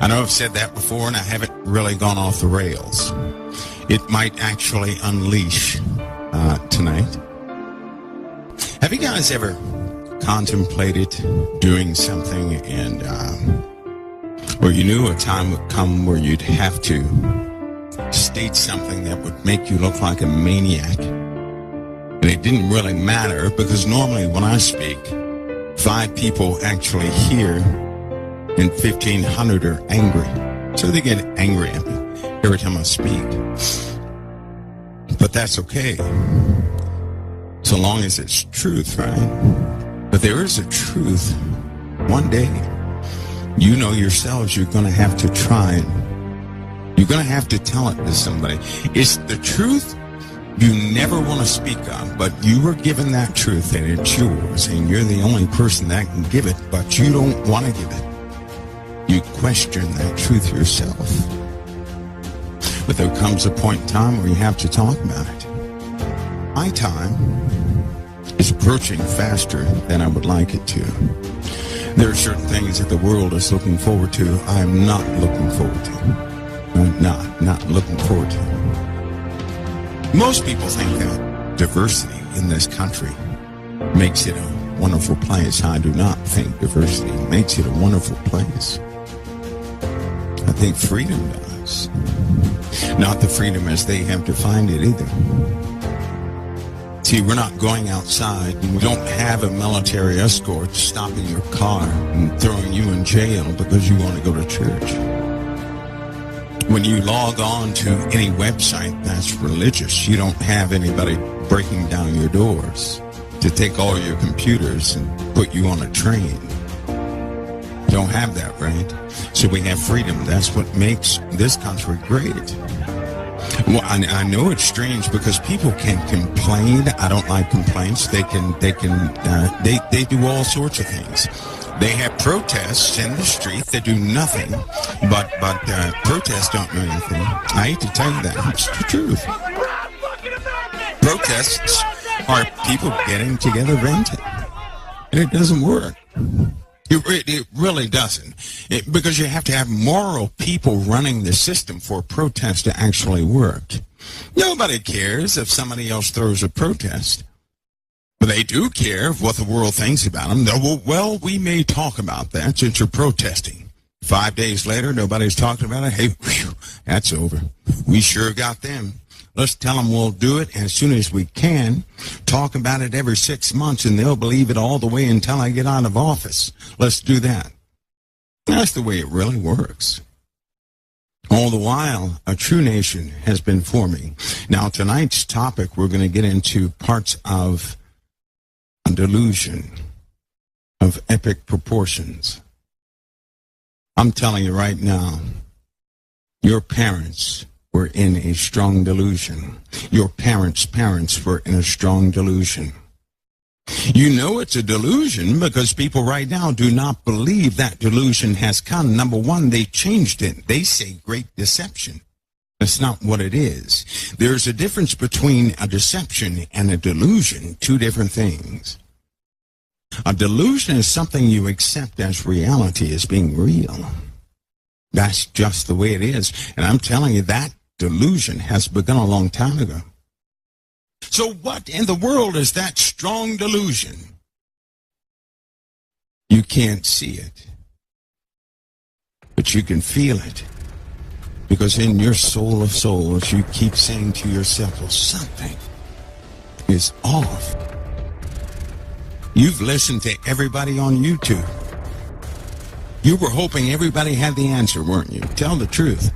I know I've said that before, and I haven't really gone off the rails. It might actually unleash tonight. Have you guys ever contemplated doing something and or you knew a time would come where you'd have to state something that would make you look like a maniac? And it didn't really matter, because normally when I speak, 5 people actually hear and 1,500 are angry. So they get angry at me every time I speak. But that's okay, so long as it's truth, right? But there is a truth. One day, you know yourselves, you're going to have to try it. You're going to have to tell it to somebody. It's the truth you never want to speak of, but you were given that truth and it's yours, and you're the only person that can give it, but you don't want to give it. You question that truth yourself. But there comes a point in time where you have to talk about it. My time is approaching faster than I would like it to. There are certain things that the world is looking forward to I am not looking forward to. I'm not looking forward to. Most people think that diversity in this country makes it a wonderful place. I do not think diversity makes it a wonderful place. I think freedom does. Not the freedom as they have defined it either. See, we're not going outside, and we don't have a military escort stopping your car and throwing you in jail because you want to go to church. When you log on to any website that's religious, you don't have anybody breaking down your doors to take all your computers and put you on a train. You don't have that, right? So we have freedom. That's what makes this country great. Well, I know it's strange because people can complain. I don't like complaints. They do all sorts of things. They have protests in the street that do nothing, but protests don't do anything. I hate to tell you that. It's the truth. Protests are people getting together venting, and it doesn't work. It really doesn't, because you have to have moral people running the system for a protest to actually work. Nobody cares if somebody else throws a protest, but they do care what the world thinks about them. Well, we may talk about that since you're protesting. 5 days later, nobody's talking about it. Hey, whew, that's over. We sure got them. Let's tell them we'll do it as soon as we can. Talk about it every 6 months, and they'll believe it all the way until I get out of office. Let's do that. That's the way it really works. All the while, a true nation has been forming. Now, tonight's topic, we're going to get into parts of a delusion of epic proportions. I'm telling you right now, your parents were in a strong delusion. Your parents' parents were in a strong delusion. You know it's a delusion because people right now do not believe that delusion has come. Number one, they changed it. They say great deception. That's not what it is. There's a difference between a deception and a delusion, 2 different things. A delusion is something you accept as reality, as being real. That's just the way it is. And I'm telling you, that delusion has begun a long time ago. So what in the world is that strong delusion? You can't see it, but you can feel it. Because in your soul of souls, you keep saying to yourself, well, something is off. You've listened to everybody on YouTube. You were hoping everybody had the answer, weren't you? Tell the truth.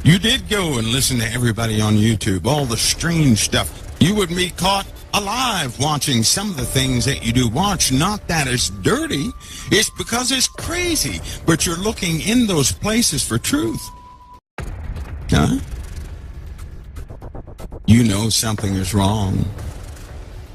You did go and listen to everybody on YouTube, all the strange stuff. You would be caught alive watching some of the things that you do watch. Not that it's dirty, it's because it's crazy. But you're looking in those places for truth. Huh? You know something is wrong.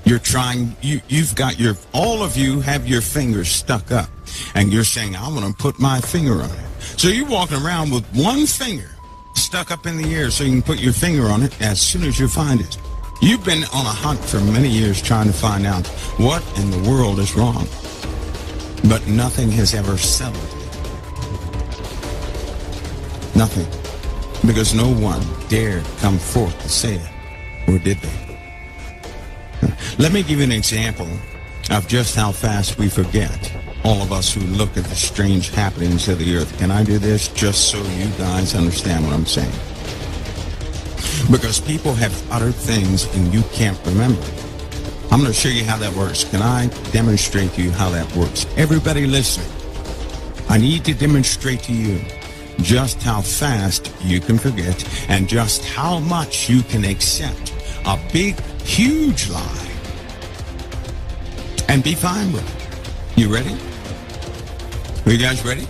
You're trying, you've got all of you have your fingers stuck up. And you're saying, I want to put my finger on it. So you're walking around with one finger stuck up in the air so you can put your finger on it as soon as you find it. You've been on a hunt for many years trying to find out what in the world is wrong. But nothing has ever settled. Nothing. Because no one dared come forth to say it. Or did they? Let me give you an example of just how fast we forget. All of us who look at the strange happenings of the earth. Can I do this just so you guys understand what I'm saying? Because people have uttered things and you can't remember. I'm going to show you how that works. Can I demonstrate to you how that works? Everybody listening, I need to demonstrate to you just how fast you can forget and just how much you can accept a big, huge lie and be fine with it. You ready? Are you guys ready?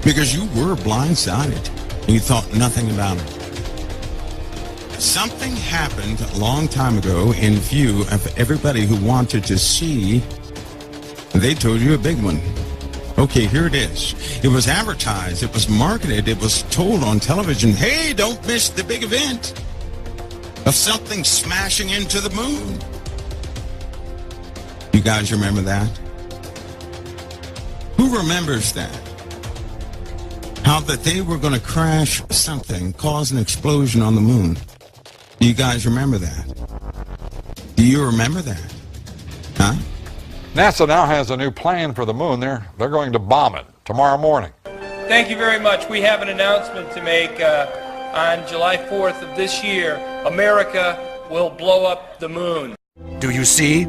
Because you were blindsided and you thought nothing about it. Something happened a long time ago in view of everybody who wanted to see. They told you a big one. Okay, here it is. It was advertised, it was marketed, it was told on television, hey, don't miss the big event of something smashing into the moon. You guys remember that? Who remembers that? How that they were going to crash something, cause an explosion on the moon. Do you guys remember that? Do you remember that? Huh? NASA now has a new plan for the moon. They're going to bomb it tomorrow morning. Thank you very much. We have an announcement to make. On July 4th of this year, America will blow up the moon. Do you see?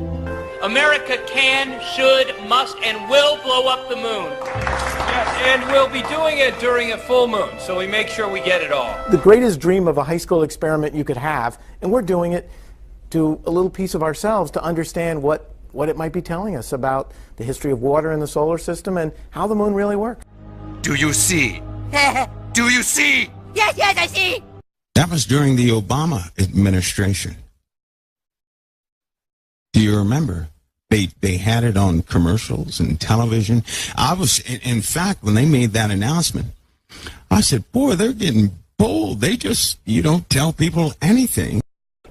America can, should, must, and will blow up the moon. Yes, and we'll be doing it during a full moon, so we make sure we get it all. The greatest dream of a high school experiment you could have, and we're doing it to a little piece of ourselves to understand what it might be telling us about the history of water in the solar system and how the moon really works. Do you see? Do you see? Yes, yes, I see. That was during the Obama administration. Do you remember? They had it on commercials and television. In fact, when they made that announcement, I said, boy, they're getting bold. They just, tell people anything.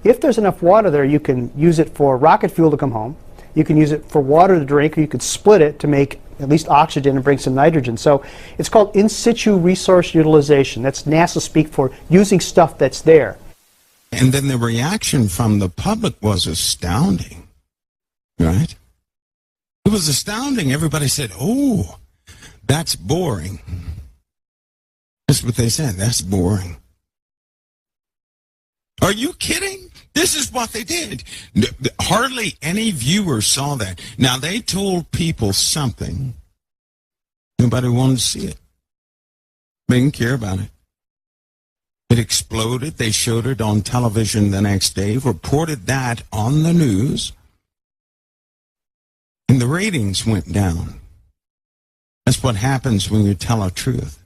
If there's enough water there, you can use it for rocket fuel to come home. You can use it for water to drink, or you could split it to make at least oxygen and bring some nitrogen. So it's called in situ resource utilization. That's NASA speak for using stuff that's there. And then the reaction from the public was astounding, right? It was astounding. Everybody said, oh, that's boring. That's what they said. That's boring. Are you kidding? This is what they did. Hardly any viewers saw that. Now, they told people something. Nobody wanted to see it. They didn't care about it. It exploded. They showed it on television the next day, reported that on the news, and the ratings went down. That's what happens when you tell a truth.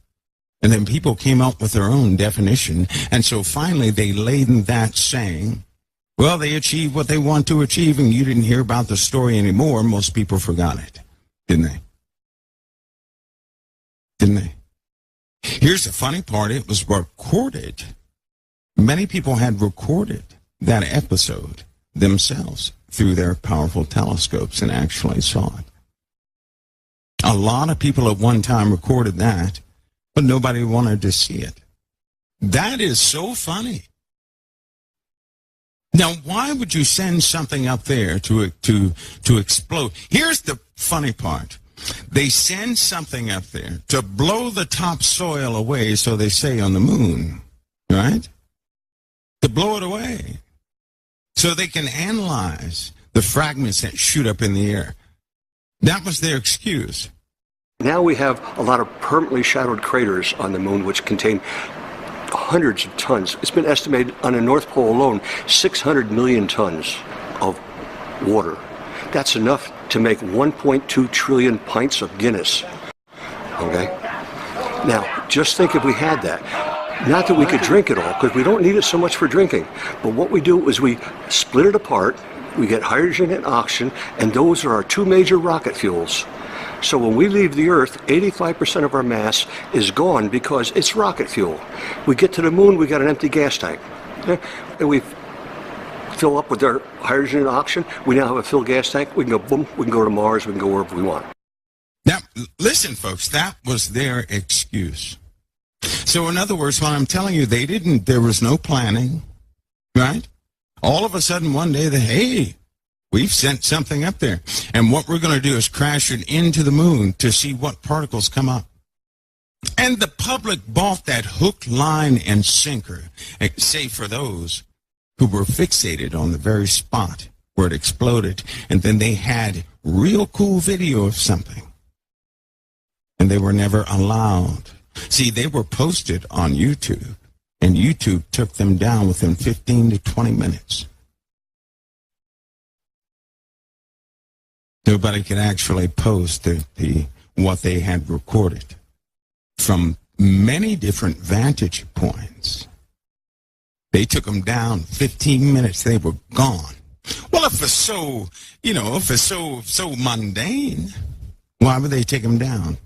And then people came up with their own definition, and so finally they laid in that saying, well, they achieved what they want to achieve, and you didn't hear about the story anymore. Most people forgot it, didn't they? Didn't they? Here's the funny part. It was recorded. Many people had recorded that episode themselves through their powerful telescopes and actually saw it. A lot of people at one time recorded that, but nobody wanted to see it. That is so funny. Now, why would you send something up there to explode? Here's the funny part. They send something up there to blow the topsoil away, so they say, on the moon, right? To blow it away. So they can analyze the fragments that shoot up in the air. That was their excuse. Now we have a lot of permanently shadowed craters on the moon which contain hundreds of tons. It's been estimated on the North Pole alone, 600 million tons of water. That's enough to make 1.2 trillion pints of Guinness. Okay? Now, just think if we had that. Not that we could drink it all, because we don't need it so much for drinking. But what we do is we split it apart, we get hydrogen and oxygen, and those are our two major rocket fuels. So when we leave the Earth, 85% of our mass is gone because it's rocket fuel. We get to the moon, we got an empty gas tank. And we fill up with our hydrogen and oxygen. We now have a filled gas tank. We can go boom, we can go to Mars, we can go wherever we want. Now, listen, folks, that was their excuse. So in other words, what I'm telling you, there was no planning, right? All of a sudden one day, hey, we've sent something up there. And what we're going to do is crash it into the moon to see what particles come up. And the public bought that hook, line, and sinker, save for those who were fixated on the very spot where it exploded. And then they had real cool video of something. And they were never allowed. See, they were posted on YouTube, and YouTube took them down within 15 to 20 minutes. Nobody could actually post what they had recorded from many different vantage points. They took them down 15 minutes. They were gone. Well, if it's so, if it's so mundane, why would they take them down?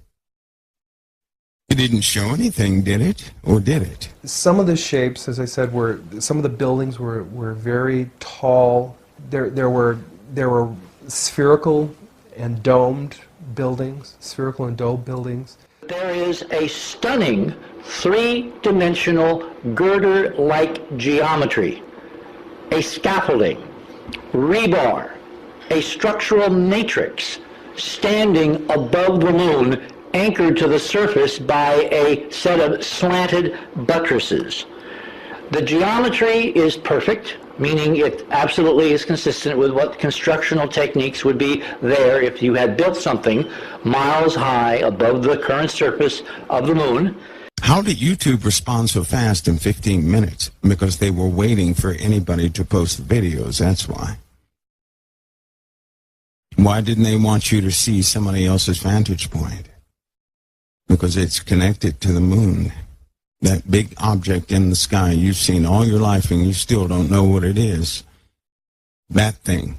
It didn't show anything, did it? Or did it? Some of the shapes, as I said, some of the buildings were very tall. There were spherical and domed buildings, There is a stunning three-dimensional girder-like geometry, a scaffolding, rebar, a structural matrix standing above the moon, anchored to the surface by a set of slanted buttresses. The geometry is perfect, meaning it absolutely is consistent with what constructional techniques would be there if you had built something miles high above the current surface of the moon. How did YouTube respond so fast in 15 minutes? Because they were waiting for anybody to post the videos, that's why. Why didn't they want you to see somebody else's vantage point? Because it's connected to the moon. That big object in the sky you've seen all your life and you still don't know what it is. That thing.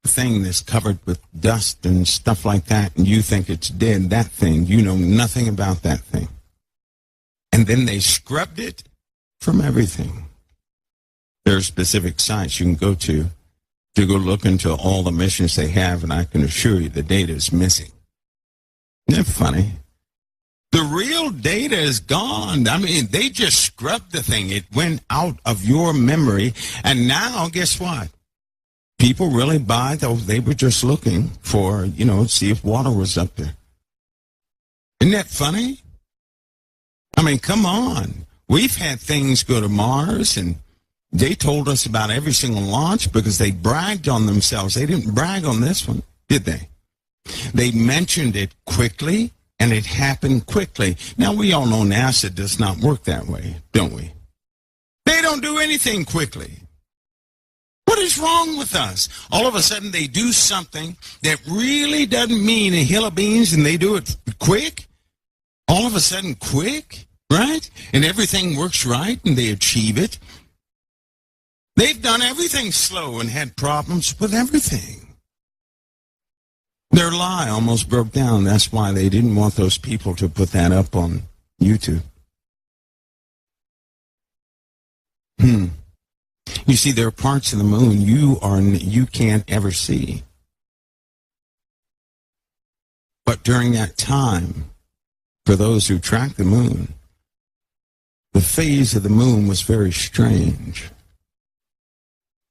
The thing that's covered with dust and stuff like that, and you think it's dead. That thing, you know nothing about that thing. And then they scrubbed it from everything. There are specific sites you can go to go look into all the missions they have, and I can assure you the data is missing. Isn't that funny? The real data is gone. I mean, they just scrubbed the thing. It went out of your memory. And now, guess what? People really buy those. They were just looking for, see if water was up there. Isn't that funny? I mean, come on. We've had things go to Mars, and they told us about every single launch because they bragged on themselves. They didn't brag on this one, did they? They mentioned it quickly. And it happened quickly. Now, we all know NASA does not work that way, don't we? They don't do anything quickly. What is wrong with us? All of a sudden, they do something that really doesn't mean a hill of beans, and they do it quick. All of a sudden, quick, right? And everything works right, and they achieve it. They've done everything slow and had problems with everything. Their lie almost broke down. That's why they didn't want those people to put that up on YouTube. You see, there are parts of the moon you can't ever see. But during that time, for those who track the moon, the phase of the moon was very strange.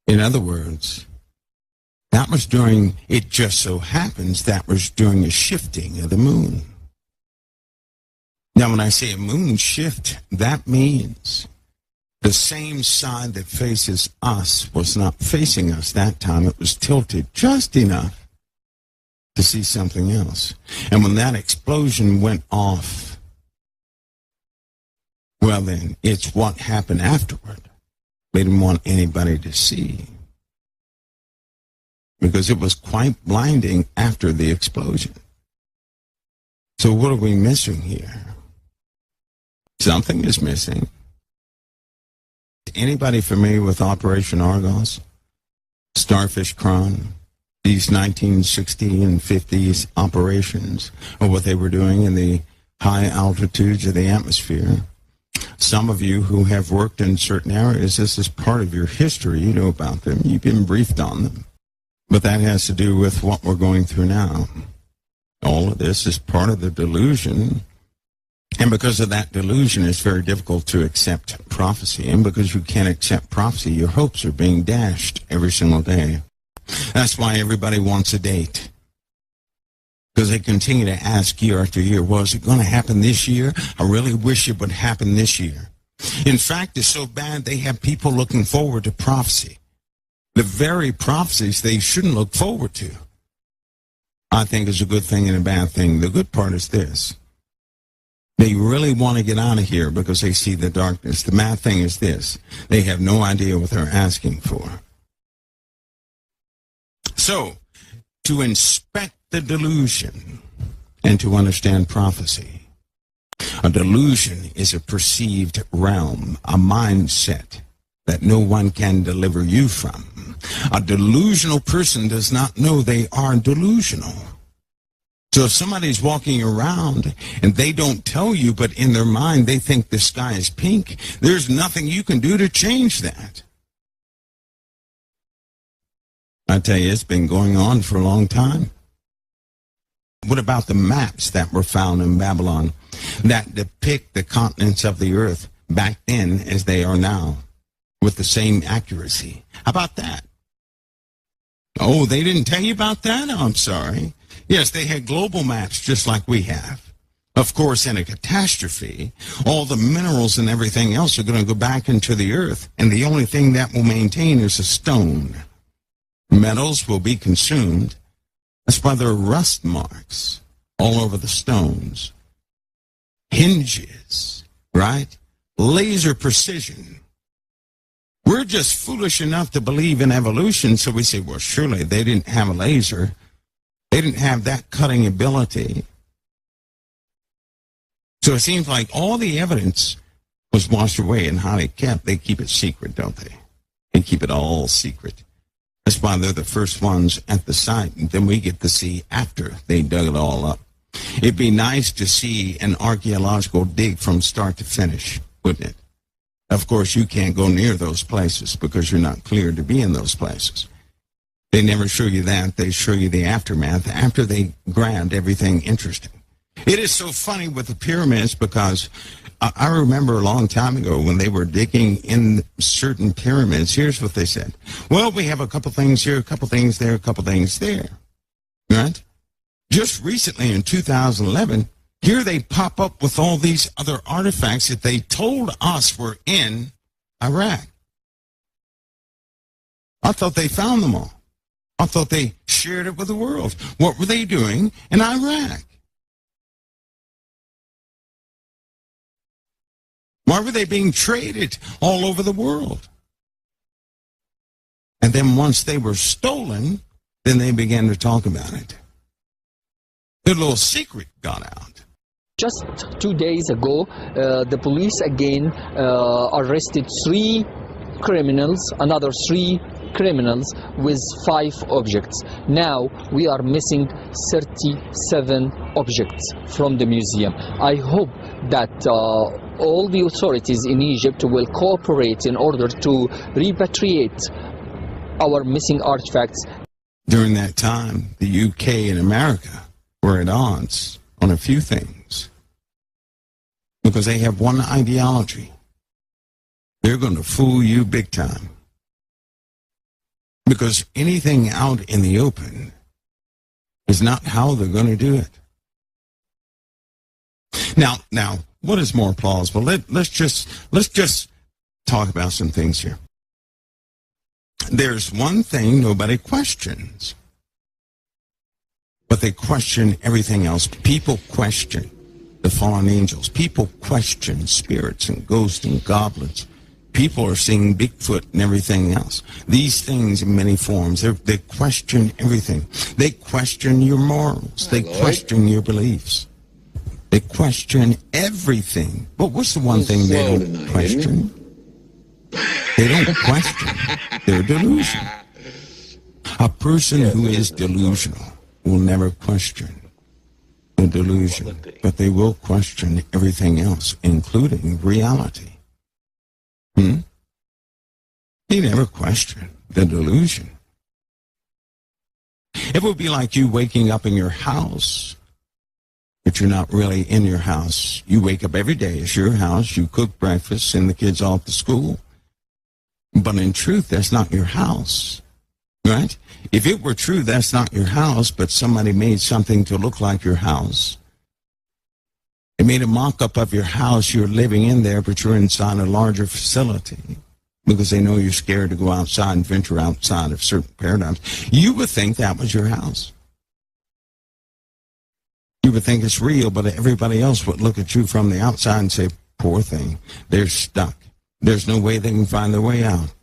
In other words, that was during, it just so happens, that was during a shifting of the moon. Now, when I say a moon shift, that means the same side that faces us was not facing us that time. It was tilted just enough to see something else. And when that explosion went off, well then, it's what happened afterward. They didn't want anybody to see, because it was quite blinding after the explosion. So what are we missing here? Something is missing. Anybody familiar with Operation Argos? Starfish Cron? These 1960s and 50s operations, or what they were doing in the high altitudes of the atmosphere. Some of you who have worked in certain areas, this is part of your history. You know about them. You've been briefed on them. But that has to do with what we're going through now. All of this is part of the delusion And because of that delusion, it's very difficult to accept prophecy. And because you can't accept prophecy, your hopes are being dashed every single day. That's why everybody wants a date. Because they continue to ask year after year, well, is it going to happen this year? I really wish it would happen this year. In fact, it's so bad they have people looking forward to prophecy. The very prophecies they shouldn't look forward to. I think is a good thing and a bad thing. The good part is this. They really want to get out of here because they see the darkness. The bad thing is this. They have no idea what they're asking for. So, to inspect the delusion and to understand prophecy, a delusion is a perceived realm, a mindset that no one can deliver you from. A delusional person does not know they are delusional. So if somebody's walking around and they don't tell you, but in their mind they think the sky is pink, there's nothing you can do to change that. I tell you, it's been going on for a long time. What about the maps that were found in Babylon that depict the continents of the earth back then as they are now with the same accuracy? How about that? Oh, they didn't tell you about that? Oh, I'm sorry. Yes, they had global maps just like we have. Of course, in a catastrophe, all the minerals and everything else are going to go back into the earth, and the only thing that will maintain is a stone. Metals will be consumed. That's why there are rust marks all over the stones. Hinges, right? Laser precision. We're just foolish enough to believe in evolution, so we say, well, surely they didn't have a laser. They didn't have that cutting ability. So it seems like all the evidence was washed away and highly kept. They keep it secret, don't they? They keep it all secret. That's why they're the first ones at the site, and then we get to see after they dug it all up. It'd be nice to see an archaeological dig from start to finish, wouldn't it? Of course, you can't go near those places because you're not cleared to be in those places. They never show you that. They show you the aftermath after they grabbed everything interesting. It is so funny with the pyramids because I remember a long time ago when they were digging in certain pyramids, here's what they said. Well, we have a couple things here, a couple things there, a couple things there. Right? Just recently in 2011, here they pop up with all these other artifacts that they told us were in Iraq. I thought they found them all. I thought they shared it with the world. What were they doing in Iraq? Why were they being traded all over the world? And then once they were stolen, then they began to talk about it. Their little secret got out. Just 2 days ago, the police again arrested 3 criminals, another 3 criminals with 5 objects. Now we are missing 37 objects from the museum. I hope that all the authorities in Egypt will cooperate in order to repatriate our missing artifacts. During that time, the UK and America were at odds on a few things because they have one ideology. They're going to fool you big time. Because anything out in the open is not how they're going to do it. Now, what is more plausible? Let's just talk about some things here. There's one thing nobody questions, but they question everything else. People question the fallen angels. People question spirits and ghosts and goblins. People are seeing Bigfoot and everything else. These things in many forms, they question everything. They question your morals. They question your beliefs. They question everything. But what's the one thing they don't question? They don't question their delusion. A person who is delusional will never question the delusion, but they will question everything else, including reality. He never questioned the delusion. It would be like you waking up in your house but you're not really in your house. You wake up every day, it's your house, you cook breakfast, send the kids off to school. But in truth, that's not your house, right? If it were true, that's not your house, but somebody made something to look like your house. They made a mock-up of your house. You're living in there, but you're inside a larger facility because they know you're scared to go outside and venture outside of certain paradigms. You would think that was your house. You would think it's real, but everybody else would look at you from the outside and say, poor thing, they're stuck. There's no way they can find their way out.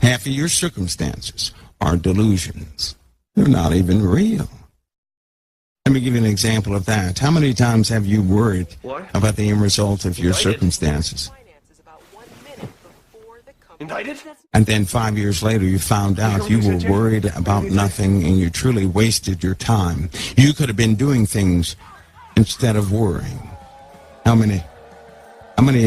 Half of your circumstances are delusions. They're not even real. Let me give you an example of that. How many times have you worried about the end result of your circumstances? Indicted? And then 5 years later, you found out you were worried about nothing and you truly wasted your time. You could have been doing things instead of worrying. How many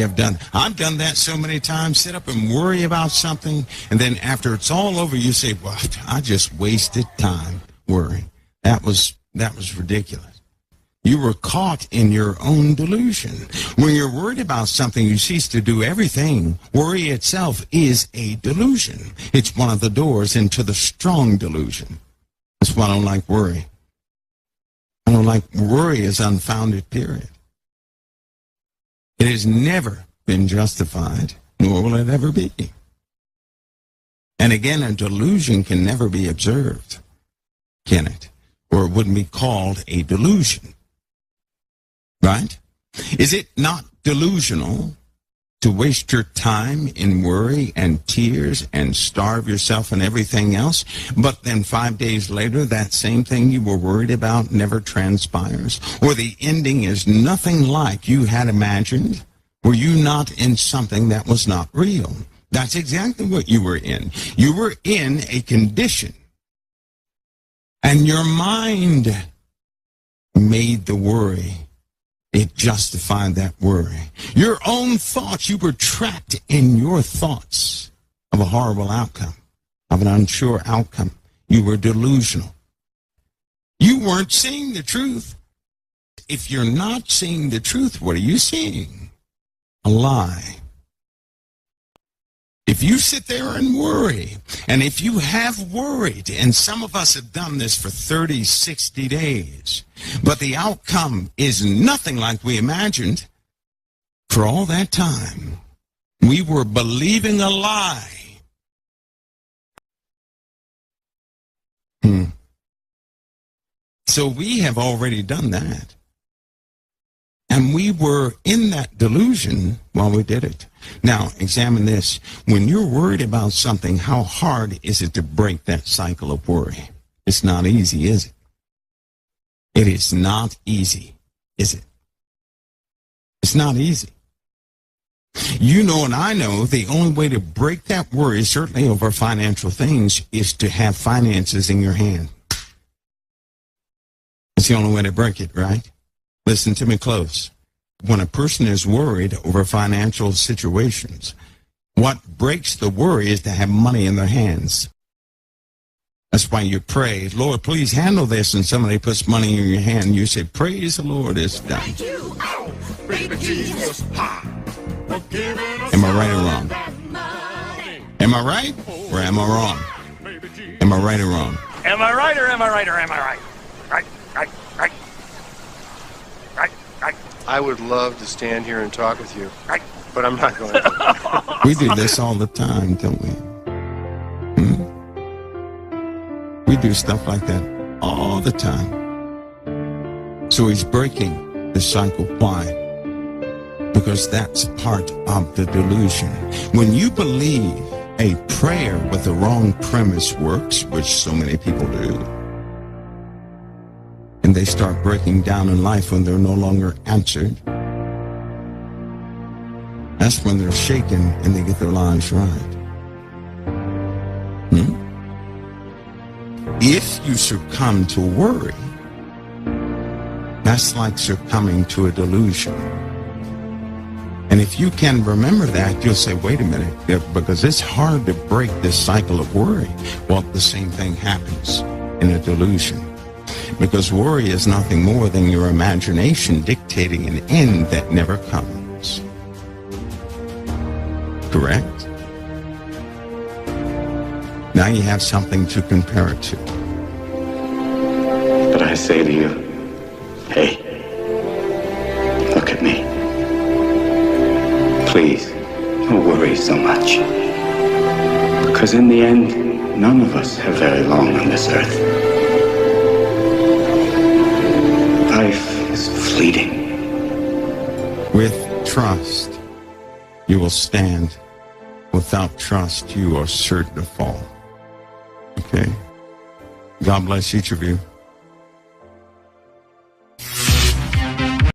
have done? I've done that so many times. Sit up and worry about something, and then after it's all over, you say, well, I just wasted time worrying. That was ridiculous. You were caught in your own delusion. When you're worried about something, you cease to do everything. Worry itself is a delusion. It's one of the doors into the strong delusion. That's why I don't like worry. I don't like worry is unfounded, period. It has never been justified, nor will it ever be. And again, a delusion can never be observed, can it? Or it wouldn't be called a delusion. Right? Is it not delusional to waste your time in worry and tears and starve yourself and everything else, but then 5 days later that same thing you were worried about never transpires? Or the ending is nothing like you had imagined? Were you not in something that was not real? That's exactly what you were in. You were in a condition, and your mind made the worry. It justified that worry. Your own thoughts, you were trapped in your thoughts of a horrible outcome, of an unsure outcome. You were delusional. You weren't seeing the truth. If you're not seeing the truth, what are you seeing? A lie. If you sit there and worry, and if you have worried, and some of us have done this for 30, 60 days, but the outcome is nothing like we imagined, for all that time, we were believing a lie. So we have already done that. And we were in that delusion while we did it. Now, examine this. When you're worried about something, how hard is it to break that cycle of worry? It's not easy, is it? It is not easy, is it? It's not easy. You know and I know the only way to break that worry, certainly over financial things, is to have finances in your hand. It's the only way to break it, right? Listen to me close. When a person is worried over financial situations, what breaks the worry is to have money in their hands. That's why you pray, Lord, please handle this, and somebody puts money in your hand, and you say, praise the Lord, it's done. Thank you, baby Jesus. Am I right or wrong? Am I right or am I wrong? Am I right or wrong? Am I right or am I right or am I right? Right. I would love to stand here and talk with you, but I'm not going to. We do this all the time, don't we? We do stuff like that all the time. So he's breaking the cycle. Why? Because that's part of the delusion. When you believe a prayer with the wrong premise works, which so many people do, and they start breaking down in life when they're no longer answered, that's when they're shaken and they get their lives right. If you succumb to worry, that's like succumbing to a delusion. And if you can remember that, you'll say, wait a minute, because it's hard to break this cycle of worry. Well, the same thing happens in a delusion. because worry is nothing more than your imagination dictating an end that never comes. Correct? Now you have something to compare it to. But I say to you, hey, look at me. Please, don't worry so much. Because in the end, none of us have very long on this earth. Life is fleeting. With trust, you will stand. Without trust, you are certain to fall. Okay? God bless each of you.